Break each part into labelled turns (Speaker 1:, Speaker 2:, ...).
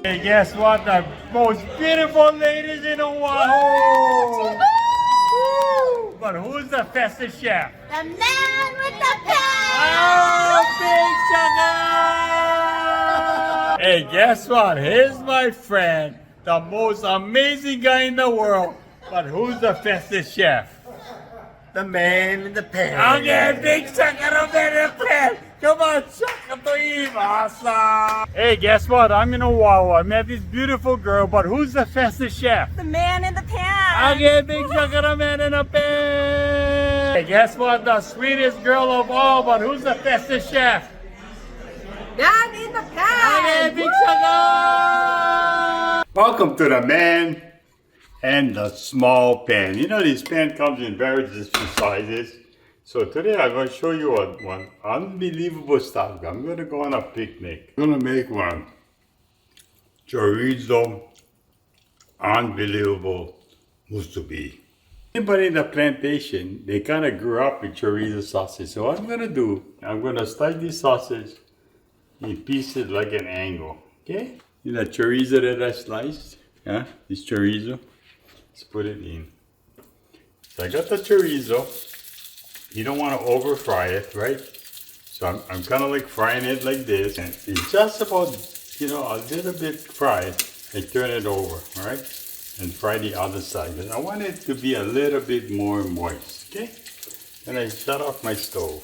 Speaker 1: Hey, guess what? The most beautiful ladies in Oahu! Woo! But who's the fastest chef?
Speaker 2: The man with the pen!
Speaker 1: Oh, big sugar! Hey, guess what? Here's my friend, the most amazing guy in the world. But who's the fastest chef?
Speaker 3: The man in the pen.
Speaker 1: Okay, big sugar, the pen. Come on, sugar to eat. Awesome. Hey, guess what? I'm in Oahu. I met this beautiful girl, but who's the fastest chef?
Speaker 2: The man in the pen!
Speaker 1: Okay, big sugar, man in a pen. Hey, guess what? The sweetest girl of all, but who's the fastest chef?
Speaker 2: Man in the pen!
Speaker 1: Okay, big sugar. Welcome to the man and the small pen. You know, this pen comes in various different sizes. So today I'm going to show you one unbelievable stuff. I'm going to go on a picnic. I'm going to make one chorizo unbelievable musubi. Anybody in the plantation, they kind of grew up with chorizo sausage. So what I'm going to do, I'm going to slice this sausage in pieces like an angle. Okay? You know, chorizo that I sliced, yeah, this chorizo. Let's put it in. So I got the chorizo. You don't want to over fry it, right? So I'm kind of like frying it like this. And it's just about, you know, a little bit fried. I turn it over, all right? And fry the other side. And I want it to be a little bit more moist, okay? Then I shut off my stove.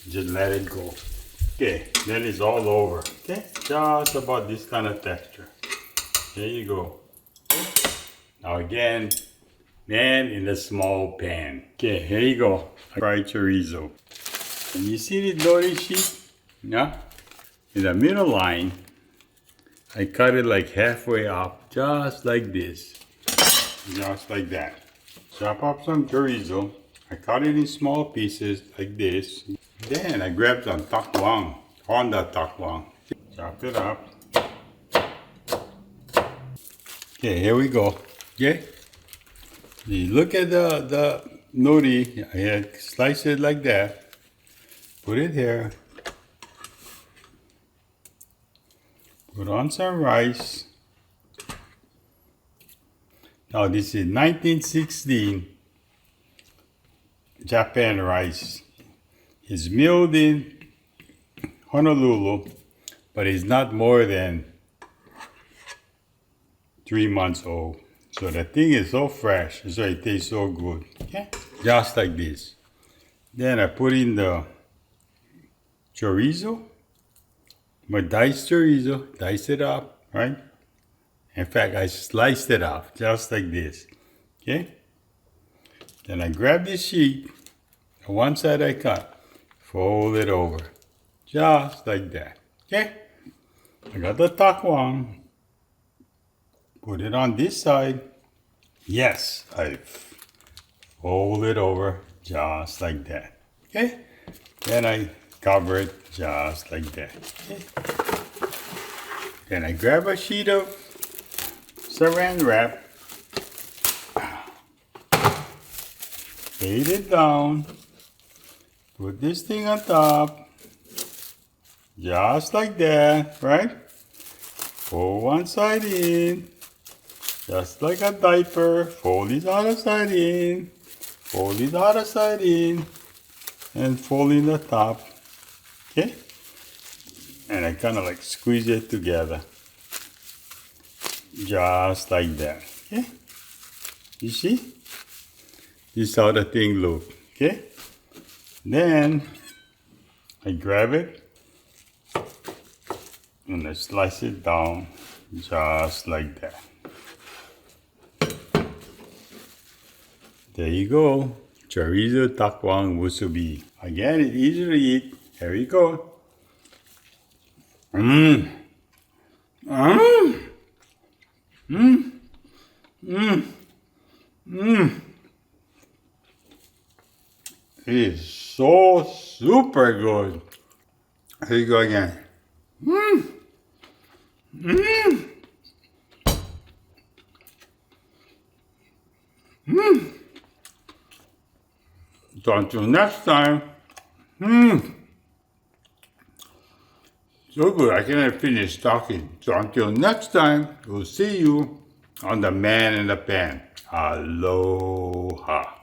Speaker 1: Just let it go. Okay, then it's all over, okay? Just about this kind of texture. There you go. Now again, man in a small pan. Okay, here you go. Fried chorizo. And you see the nori sheet? Yeah? In the middle line, I cut it like halfway up, just like this. Just like that. Chop up some chorizo. I cut it in small pieces like this. Then I grabbed some takwang, Honda takwang. Chop it up. Okay, here we go. Okay? You look at the nori, I had sliced it like that. Put it here. Put on some rice. Now this is 1916 Japan rice. It's milled in Honolulu, but it's not more than 3 months old. So the thing is so fresh, so it tastes so good. Okay? Just like this. Then I put in the chorizo, my diced chorizo, dice it up, right? In fact, I sliced it up just like this. Okay? Then I grab this sheet, the one side I cut, fold it over, just like that. Okay? I got the takwang. Put it on this side. Yes, I fold it over just like that. Okay? Then I cover it just like that. Okay? Then I grab a sheet of saran wrap. Lay it down. Put this thing on top. Just like that, right? Fold one side in. Just like a diaper, fold this other side in, fold this other side in, and fold in the top, okay? And I kind of like squeeze it together, just like that, okay? You see? This is how the thing looks, okay? Then, I grab it, and I slice it down, just like that. There you go. Chorizo takwang musubi. Again, it's easy to eat. Here you go. Mmm. Mmm. Mmm. Mmm. Mmm. It is so super good. Here you go again. Mmm. Mmm. Mmm. So until next time, So good, I cannot finish talking. So until next time, we'll see you on the Man in the Pan. Aloha.